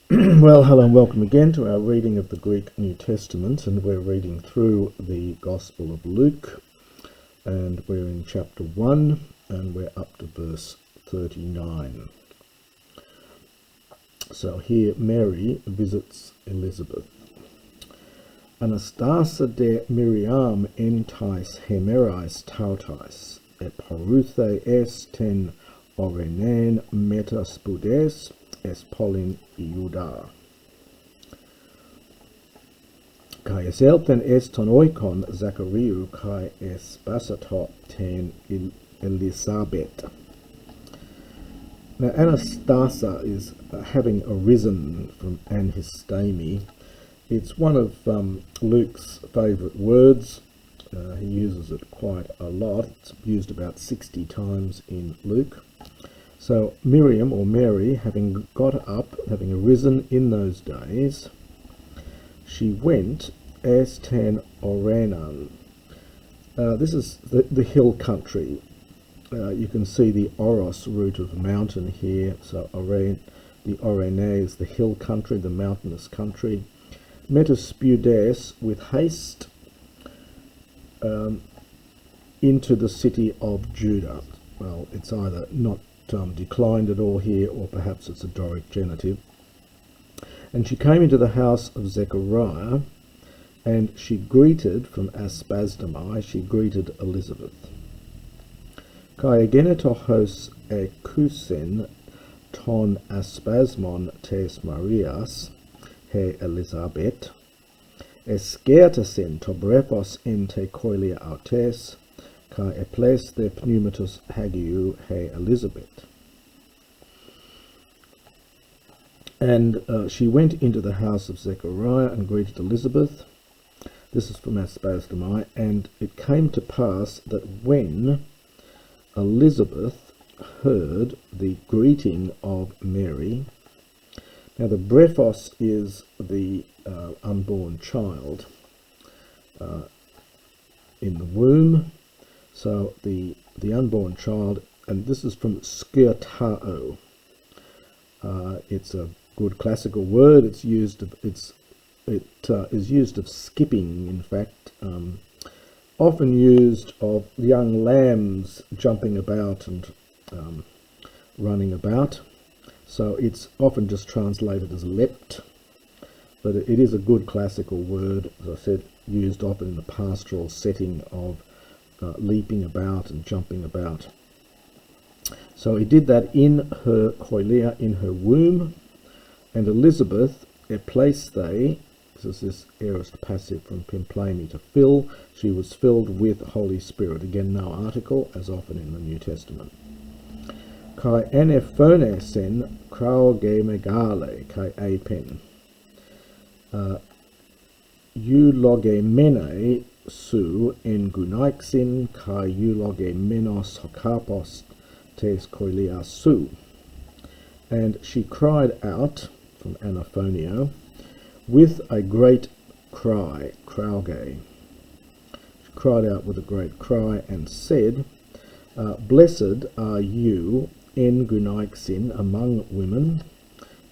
Well, hello and welcome again to our reading of the Greek New Testament, and we're reading through the Gospel of Luke, and we're in chapter 1, and we're up to verse 39. So here Mary visits Elizabeth. Anastasa de Miriam entais hemerais tautais, et paruthe ten orenen metaspudes es polin Iuda. Kai es elten es ton oikon Zachariu kai es basato ten Elisabeth. Now Anastasa is having arisen from anhistemi. It's one of Luke's favourite words. He uses it quite a lot. It's used about 60 times in Luke. So Miriam, or Mary, having got up, having arisen in those days, she went as ten Orenan. This is the hill country. You can see the Oros root of mountain here. So the Orene is the hill country, the mountainous country. Metaspudes, with haste, into the city of Judah. Well, it's either not declined at all here, or perhaps it's a Doric genitive. And she came into the house of Zechariah, and she greeted, from Aspasdamai, she greeted Elizabeth. Kai egenetohos ekusen ton aspasmon tes Marias, he Elizabeth, eskertasen tobrepos en te koilia autes, kai eples the pneumatus hagiu he Elizabeth. And she went into the house of Zechariah and greeted Elizabeth. This is from Aspasdamai. And it came to pass that when Elizabeth heard the greeting of Mary, now the brephos is the unborn child in the womb. So the unborn child, and this is from skirtao. It's a good classical word. It is used of skipping. In fact, often used of young lambs jumping about and running about. So it's often just translated as leapt, but it is a good classical word, as I said, used often in the pastoral setting of leaping about and jumping about. So he did that in her koilia, in her womb. And Elizabeth, epleisthe, this is this aorist passive from pimplemi, to fill, she was filled with Holy Spirit. Again, no article, as often in the New Testament. Kai enephonesen krauge megale kai apen. Euloge mene su en gunaixin kai euloge menos hokapos tes koilia su. And she cried out, from anaphonio, with a great cry, krauge. She cried out with a great cry and said, blessed are you en gunaixin among women,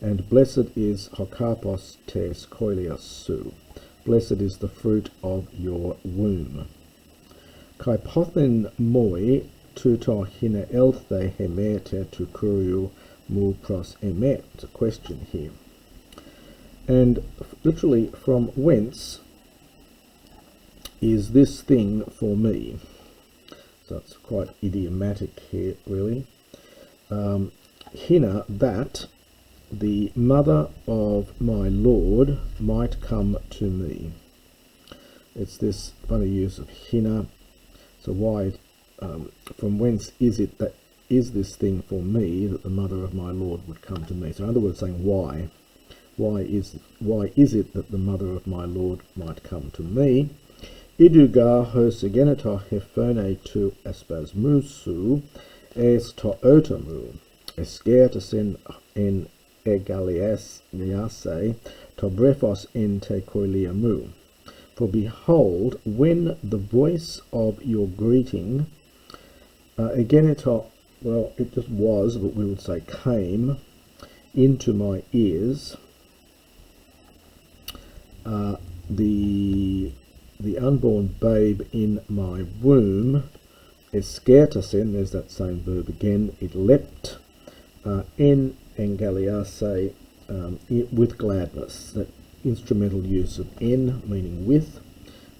and blessed is hokapos tes koilia su. Blessed is the fruit of your womb. Kai pothin moi tuto hina elthe hemete tu kuriu mu pros emet. It's a question here. And literally, from whence is this thing for me? So it's quite idiomatic here, really. Hina, that the mother of my Lord might come to me. It's this funny use of hina. So why, from whence is it that is this thing for me, that the mother of my Lord would come to me? So in other words, saying why. Why is it that the mother of my Lord might come to me? Iduga hosegeneta hefone tu espasmusu es to otamu, eskertasen en egalias niase to brephos en te koiliamu. For behold, when the voice of your greeting, egeneta, well, it just was, but we would say came, into my ears, the unborn babe in my womb, eskertasen, there's that same verb again, it leapt, en engaliase, with gladness. That instrumental use of en, meaning with,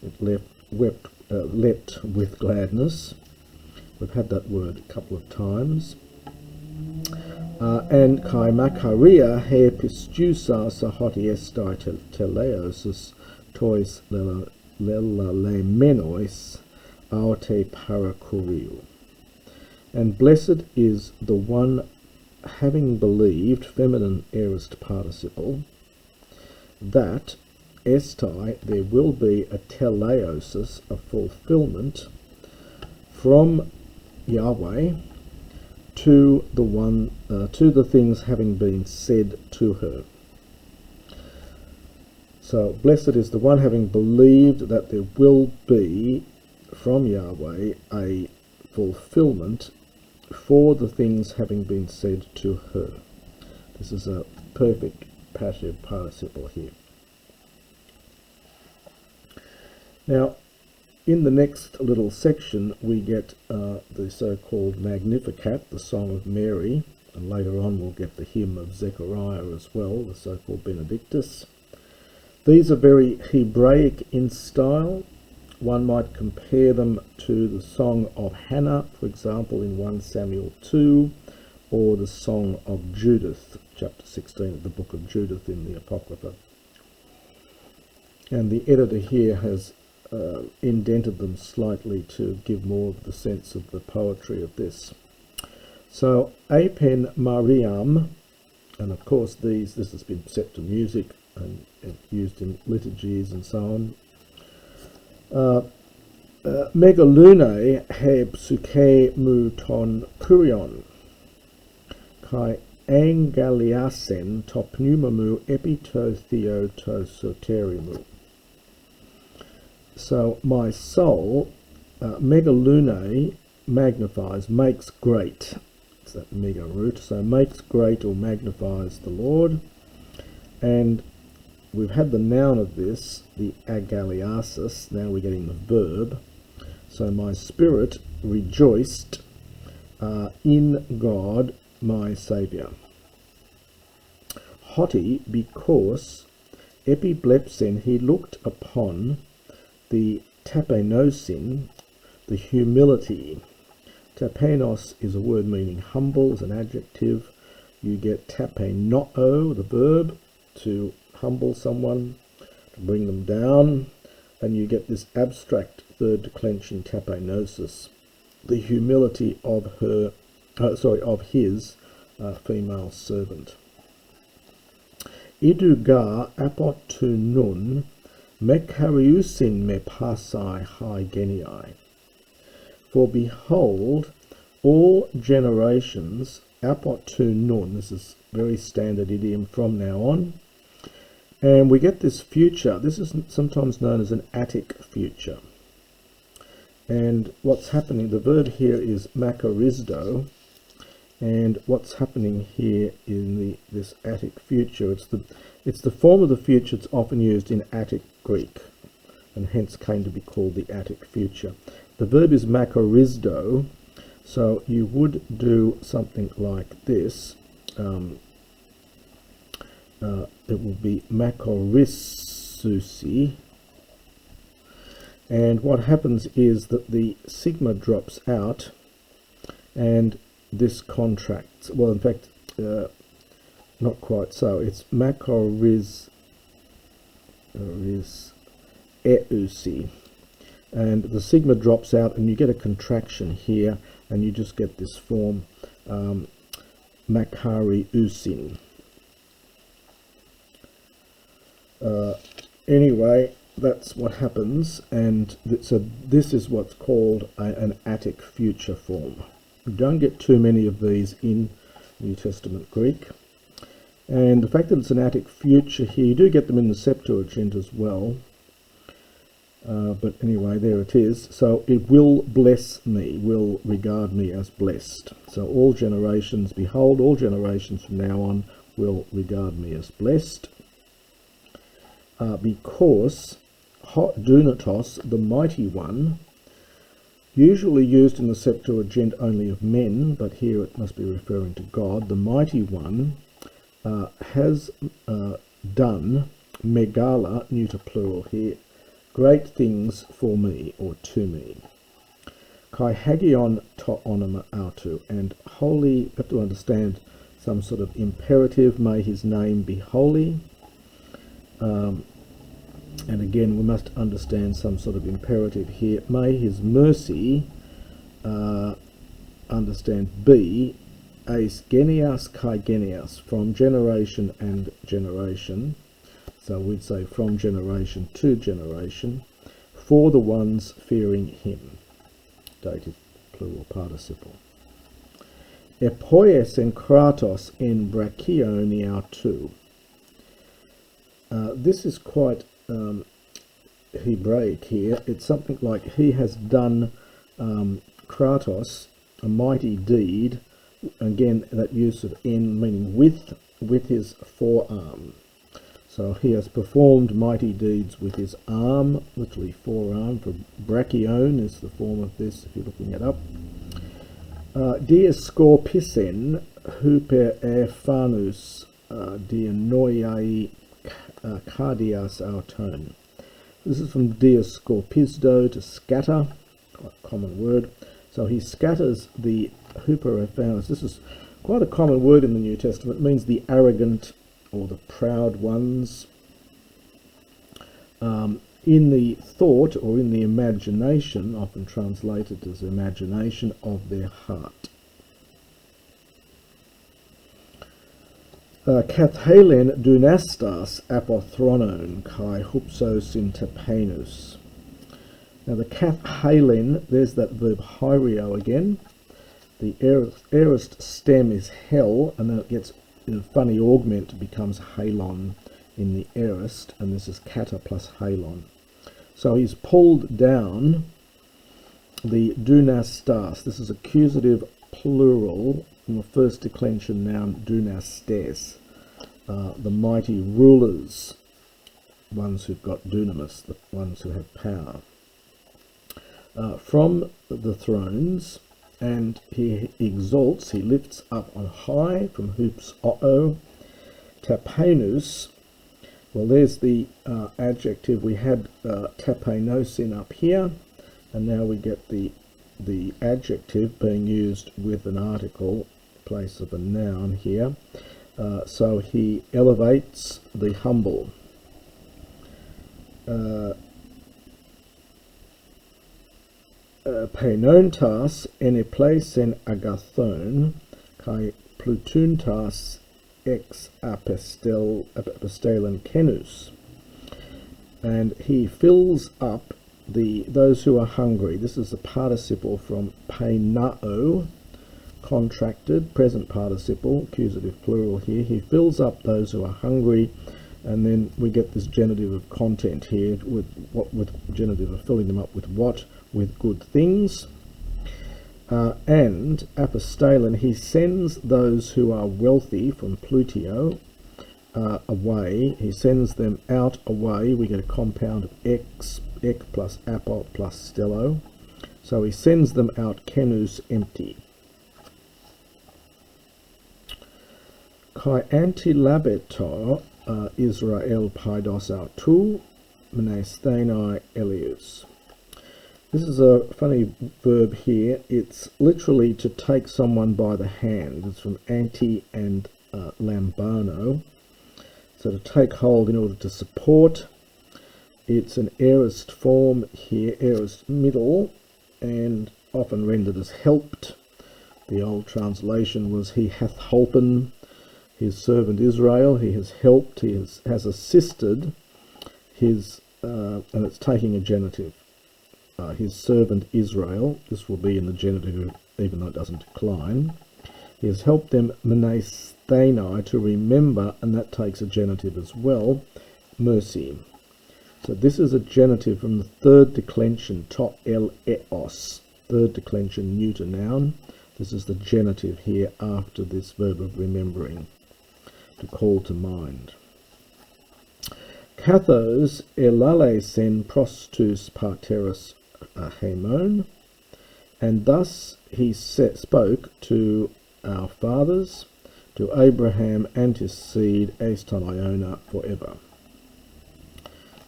it leapt with gladness. We've had that word a couple of times. And kai makaria he pistusa sahotiestai teleosus tois lelemenois aute parakuriu. And blessed is the one having believed, feminine aorist participle, that estai, there will be a teleosis, a fulfillment from Yahweh to the one, to the things having been said to her. So blessed is the one having believed that there will be from Yahweh a fulfillment for the things having been said to her. This is a perfect passive participle here. Now, in the next little section, we get the so-called Magnificat, the Song of Mary, and later on we'll get the hymn of Zechariah as well, the so-called Benedictus. These are very Hebraic in style. One might compare them to the Song of Hannah, for example, in 1 Samuel 2, or the Song of Judith, chapter 16 of the book of Judith in the Apocrypha. And the editor here has indented them slightly to give more of the sense of the poetry of this. So, Apen Mariam, and of course this has been set to music and used in liturgies and so on. Megalune heb suke mu ton kurion, kai angaliasen to pneumamu epito theo to soterimu. So my soul, megalune, magnifies, makes great. It's that mega root. So makes great or magnifies the Lord. And we've had the noun of this, the agaliasis. Now we're getting the verb. So my spirit rejoiced in God, my Saviour. Hoti, because epiblepsen, he looked upon the tapenosin, the humility. Tapenos is a word meaning humble, as an adjective. You get tapenoo, the verb, to humble someone, to bring them down, and you get this abstract third declension tapenosis, the humility of her, of his female servant. Iduga apotunun mekariusin me pasai hai geniai. For behold, all generations, apotunun, this is very standard idiom from now on, and we get this future. This is sometimes known as an Attic future. And what's happening, the verb here is makarizdo, and what's happening here in this Attic future, it's the form of the future that's often used in Attic Greek, and hence came to be called the Attic future. The verb is makarizdo, so you would do something like this. It will be makorisusi, and what happens is that the sigma drops out and this contracts. Well, in fact, not quite so. It's makoriz eusi, and the sigma drops out and you get a contraction here, and you just get this form makari usin. Anyway, that's what happens, and so this is what's called an Attic future form. You don't get too many of these in New Testament Greek, and the fact that it's an Attic future here, you do get them in the Septuagint as well, but anyway, there it is. So it will bless me, will regard me as blessed. So all generations, behold, all generations from now on will regard me as blessed. because dunatos, the mighty one, usually used in the Septuagint only of men, but here it must be referring to God, the mighty one has done, megala, neuter plural here, great things for me, or to me. Kai hagion to onoma autu, and holy, you have to understand some sort of imperative, may his name be holy. And again, we must understand some sort of imperative here. May his mercy, understand, be eis genias kai genias, from generation and generation. So we'd say from generation to generation, for the ones fearing him. Dative plural participle. Epoies en kratos en brachioniautu. This is quite Hebraic here. It's something like he has done kratos, a mighty deed. Again, that use of en meaning with his forearm. So he has performed mighty deeds with his arm, literally forearm. For brachion is the form of this, if you're looking it up. Diascorpisen huper ephanus dianoiai cardias auton. This is from diascorpisdo, to scatter, quite a common word. So he scatters the huper ephanus. This is quite a common word in the New Testament. It means the arrogant or the proud ones. In the thought or in the imagination, often translated as imagination, of their heart. Kathalen dunastas apothronon kai hupsos in tepenus. Now the kathalen, there's that verb hyreo again. The aorist stem is hell, and then it gets, in a funny augment, becomes halon in the aorist, and this is kata plus halon. So he's pulled down the dunastas. This is accusative plural in the first declension noun dunastes, the mighty rulers, ones who've got dunamis, the ones who have power, from the thrones, and he exalts, he lifts up on high from hoops o'o, tapenus. Well, there's the adjective. We had tapenosin up here, and now we get the adjective being used with an article in place of a noun here. So he elevates the humble. Penontas enepleisen agathon kai plutuntas ex apostelen kenus, and he fills up those who are hungry. This is a participle from penao, contracted, present participle, accusative plural here. He fills up those who are hungry, and then we get this genitive of content here, with genitive of filling them up with what? With good things. And apostelen, he sends those who are wealthy, from plutio, away. He sends them out away. We get a compound of ek plus apo plus stello. So he sends them out kenus, empty. Kai antilabeto Israel paidos autu mnesthenai elius. This is a funny verb here. It's literally to take someone by the hand. It's from anti and lambano. So to take hold in order to support. It's an aorist form here, aorist middle, and often rendered as helped. The old translation was he hath holpen his servant Israel. He has helped, he has assisted his, and it's taking a genitive. His servant Israel, this will be in the genitive even though it doesn't decline. He has helped them mnesthenai, to remember, and that takes a genitive as well, mercy. So this is a genitive from the third declension, to el eos, third declension neuter noun. This is the genitive here after this verb of remembering, to call to mind. Kathos elale sen prostus parteros hemon, and thus he spoke to our fathers, to Abraham and his seed, Eston Iona, forever.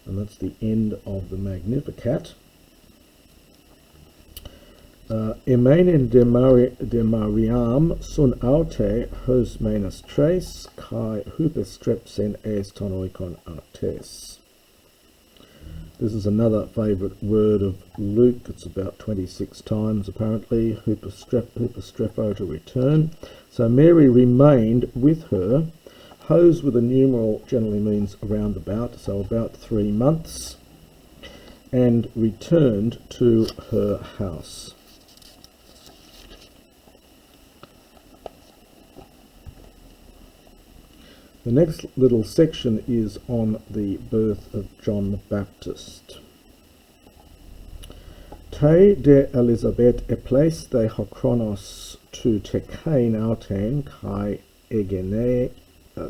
And that's the end of the Magnificat. Emanen de Mariam sun aute hos menas tres, kai hupestrepsen eston oikon artes. This is another favourite word of Luke. It's about 26 times apparently, hupestrepho, to return. So Mary remained with her. Hos with a numeral generally means around about, so about 3 months, and returned to her house. The next little section is on the birth of John the Baptist. Te de Elizabeth eples de hochronos tu tekein auten kai egene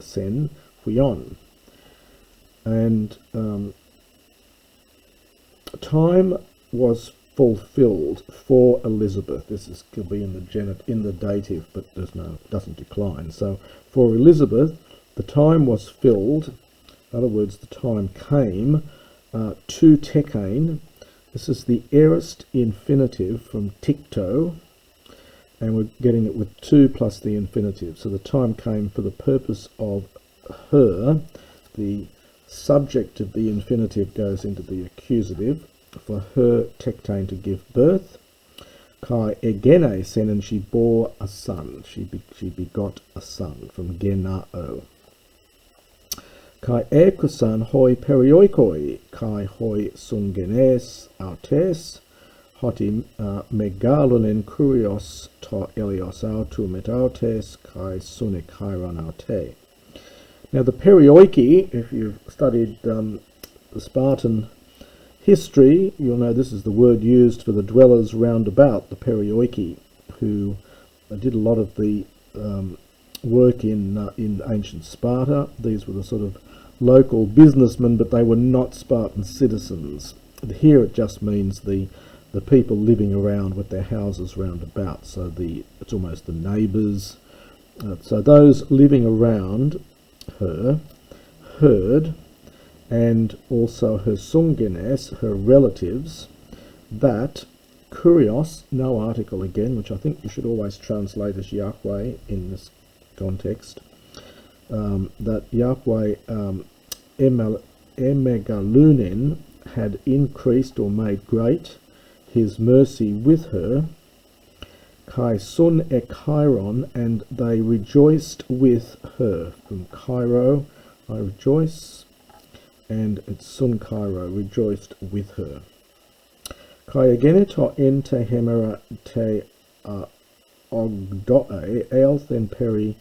sen huion. And time was fulfilled for Elizabeth. This could be in the dative, but doesn't decline. So for Elizabeth, the time was filled. In other words, the time came to tekein. This is the aorist infinitive from tikto, and we're getting it with to plus the infinitive. So the time came for the purpose of her. The subject of the infinitive goes into the accusative. For her tektein, to give birth. Kai egene sen, and she bore a son. She begot a son, from genao. Kai ekusan hoi perioikoi, kai hoi sungenes autes, hoti megalonen kurios to elios autu metautes, kai sune kairon aute. Now the perioiki, if you've studied the Spartan history, you'll know this is the word used for the dwellers round about, the perioiki, who did a lot of the work in ancient Sparta. These were the sort of local businessmen, but they were not Spartan citizens. Here it just means the people living around with their houses round about. So it's almost the neighbours. So those living around her heard, and also her sungenes, her relatives, that kurios, no article again, which I think you should always translate as Yahweh in this context, that Yahweh emegalunin had increased or made great his mercy with her, kai sun e kairon, and they rejoiced with her. From Cairo, I rejoice, and it's sun Cairo, rejoiced with her. Kai ageneto en te hemera te ogdoe elthen peri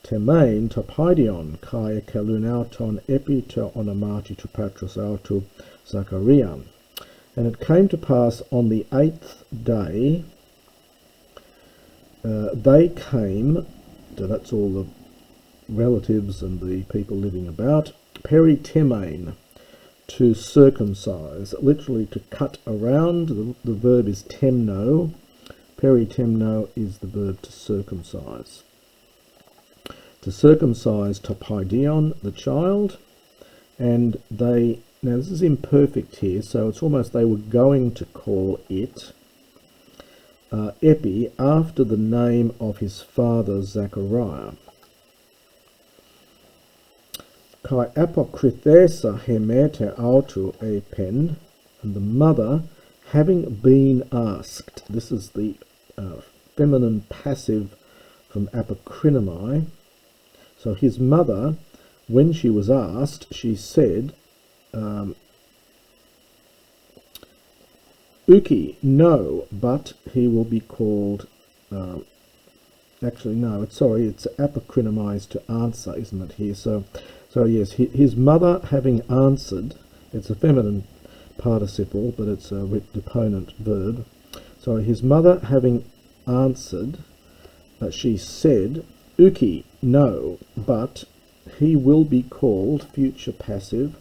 temein topaidion kai kelunauton epi te onomati to patros autu Zachariah. And it came to pass on the 8th day, they came, so that's all the relatives and the people living about, peritemein, to circumcise, literally to cut around. The verb is temno. Peritemno is the verb to circumcise. To circumcise topaidion, the child, and they, now this is imperfect here, so it's almost they were going to call it Epi, after the name of his father Zachariah. Kai apokrithesa hemete autu e pen, and the mother, having been asked, this is the feminine passive from apokrinomai. So his mother, when she was asked, she said, Uki, no, but he will be called, actually no, it's apokrinomai to answer, isn't it here? So yes, his mother having answered, it's a feminine participle, but it's a deponent verb. So his mother having answered, she said, Uki, no, but he will be called, future passive,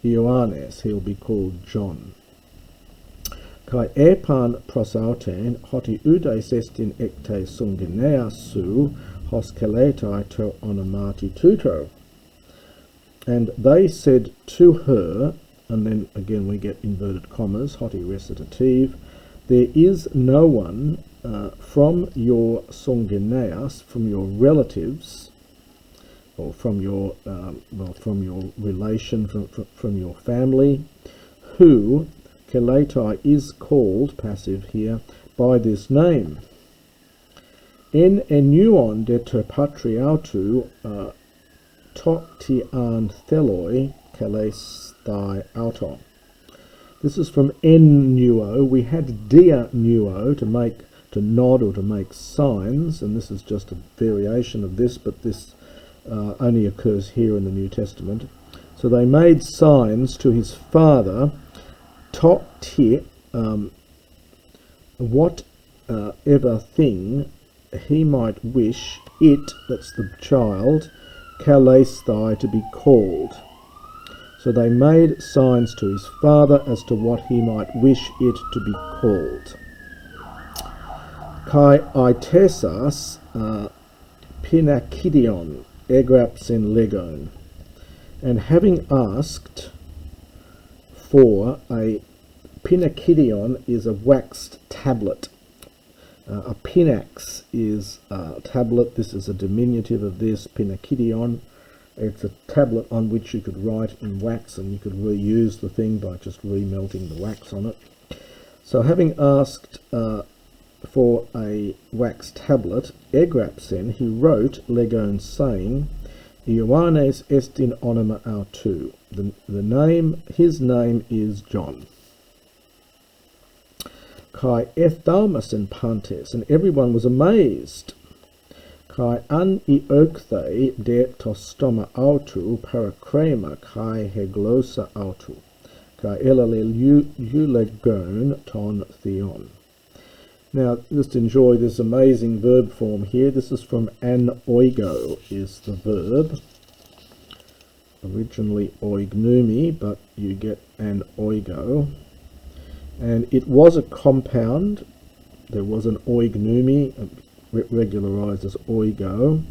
Ioannes, he'll be called John. Kai epan prosauten hoti udes estin ecte sungenea su hos keletai to onomati tuto. And they said to her, and then again we get inverted commas, hoti recitative, there is no one from your sungeneas, from your relatives, or from your relation, from your family, who keletai is called, passive here, by this name. En enuon de ter patriautu totian theloi kelestai auton. This is from en nuo. We had dia nuo to nod or to make signs, and this is just a variation of this, but this only occurs here in the New Testament. So they made signs to his father, toti, whatever thing he might wish it, that's the child, kalesthai, to be called. So they made signs to his father as to what he might wish it to be called. Kai aitesas pinakidion egrapsen legon. And having asked for a pinakidion is a waxed tablet. A pinax is a tablet. This is a diminutive of this, pinakidion. It's a tablet on which you could write in wax, and you could reuse the thing by just remelting the wax on it. So having asked for a wax tablet, egrapsen, he wrote legon, saying, Ioannes estin onoma autou. His name is John. Kai ethaumasen pantes, and everyone was amazed. Kai an iokthe de tostoma autou parakrema kai heglosa autou. Kai elale eulegon ton theon. Now, just enjoy this amazing verb form here. This is from an oigo, is the verb. Originally oignumi, but you get an oigo. And it was a compound. There was an oignumi, regularized as oigo,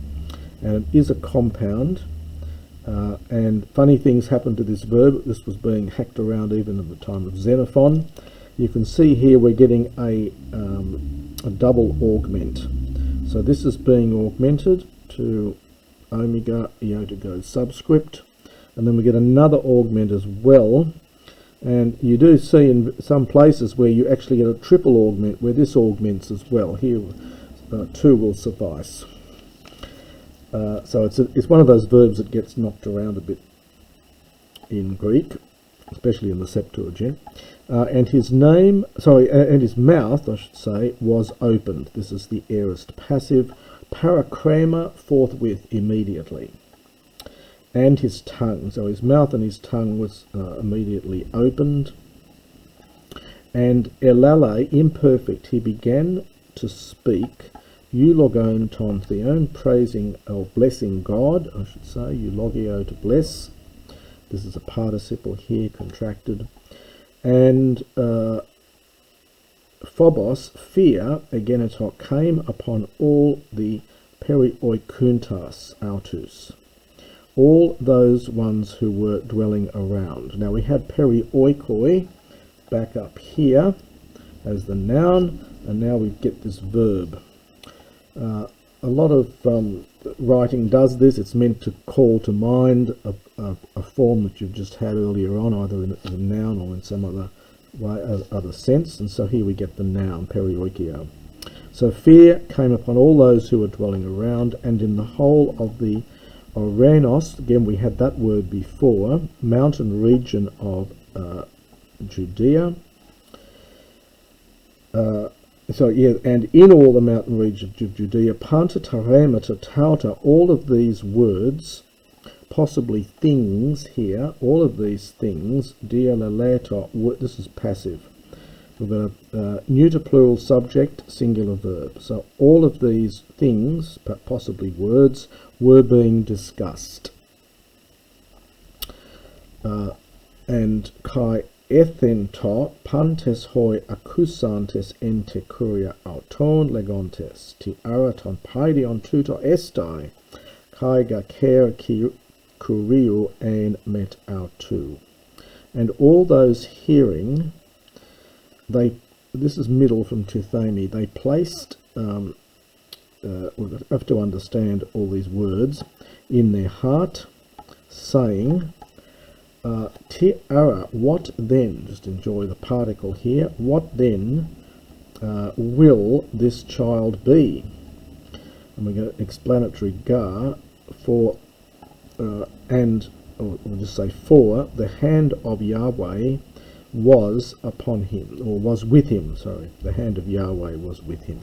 and it is a compound. And funny things happened to this verb. This was being hacked around even at the time of Xenophon. You can see here we're getting a double augment. So this is being augmented to omega iota goes subscript, and then we get another augment as well. And you do see in some places where you actually get a triple augment, where this augments as well. Here, two will suffice. So it's one of those verbs that gets knocked around a bit in Greek, especially in the Septuagint. And his mouth, I should say, was opened. This is the aorist passive. Parakrema, forthwith, immediately. And his tongue, so his mouth and his tongue was immediately opened. And elale, imperfect, he began to speak, eulogon ton theon, praising or blessing God, I should say, eulogio, to bless. This is a participle here, contracted. And phobos, fear, egenetok, came upon all the perioikuntas autus, all those ones who were dwelling around. Now we had perioikoi back up here as the noun, and now we get this verb. A lot of writing does this. It's meant to call to mind a form that you've just had earlier on, either in a noun or in some other sense. And so here we get the noun, perioikio. So fear came upon all those who were dwelling around, and in the whole of the Orenos, again we had that word before, mountain region of Judea. And in all the mountain region of Judea, panta tarema to tauta, all of these words, possibly things here, all of these things, dia leleta, this is passive. We've got a neuter plural subject, singular verb. So all of these things, possibly words, were being discussed. and kai ethento pantes hoi accusantes ente curia auton legontes ti araton paidion tuto estai kai ga cer curiu ein met autu. And all those hearing, this is middle from Tithami, they placed, we have to understand all these words, in their heart, saying, Ti ara, what then, just enjoy the particle here, what then will this child be? And we get explanatory ga for, we'll just say for, the hand of Yahweh was upon him, or was with him, sorry. The hand of Yahweh was with him.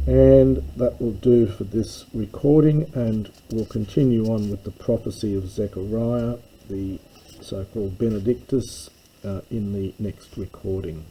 And that will do for this recording, and we'll continue on with the prophecy of Zechariah, the so-called Benedictus, in the next recording.